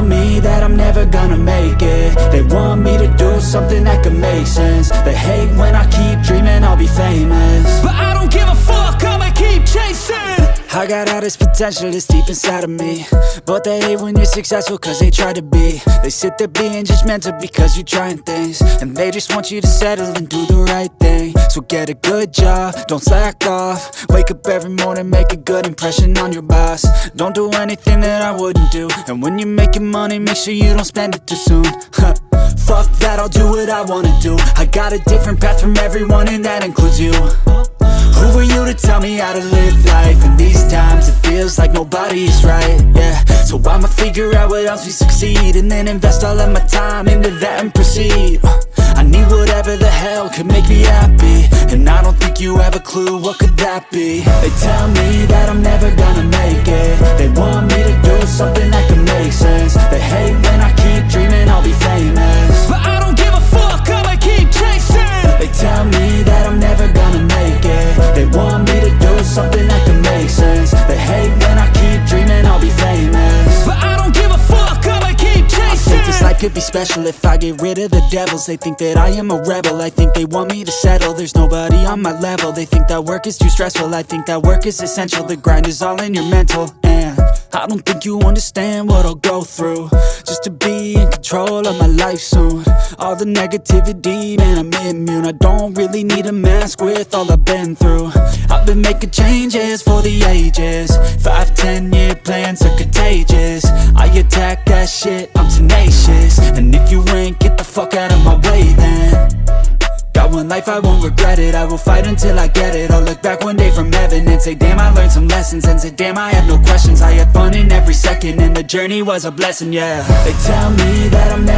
me that I'm never gonna make it. They want me to do something that could make sense. They hate when I keep dreaming I'll be famous, but I don't give a fuck, I'ma keep chasing. I got all this potential that's deep inside of me, but they hate when you're successful cause they try to be. They sit there being judgmental because you're trying things, and they just want you to settle and do the right thing. So get a good job, don't slack off. Wake up every morning, make a good impression on your boss. Don't do anything that I wouldn't do, and when you're making money, make sure you don't spend it too soon. Fuck that, I'll do what I wanna do. I got a different path from everyone, and that includes you. Who are you to tell me how to live life? In these times it feels like nobody is right, yeah. So I'ma figure out what else we succeed, and then invest all of my time into that and proceed. I need whatever the hell could make me happy, and I don't think you have a clue what could that be. They tell me that I'm never gonna make it. They want me to do something that could make sense. They hate when I keep dreaming I'll be famous, but I don't give a fuck, I'ma keep chasing. They tell me that I'm never gonna make it. They want me to do something that can make sense. They hate when I keep dreaming I'll be famous, but I don't give a fuck, I'ma keep chasing. I think this life could be special if I get rid of the devils. They think that I am a rebel, I think they want me to settle. There's nobody on my level. They think that work is too stressful, I think that work is essential. The grind is all in your mental, and I don't think you understand what I'll go through just to be in control of my life soon. All the negativity, man, I'm immune. I don't really need a mask with all I've been through. I've been making changes for the ages. 5-10 year plans are contagious. I attack that shit, I'm tenacious. And if you ain't, get the fuck out of my way then. Got one life, I won't regret it. I will fight until I get it. I'll look back one day from heaven and say, damn, I learned some lessons. And say, damn, I had no questions. I had fun in every second, and the journey was a blessing, yeah. They tell me that I'm never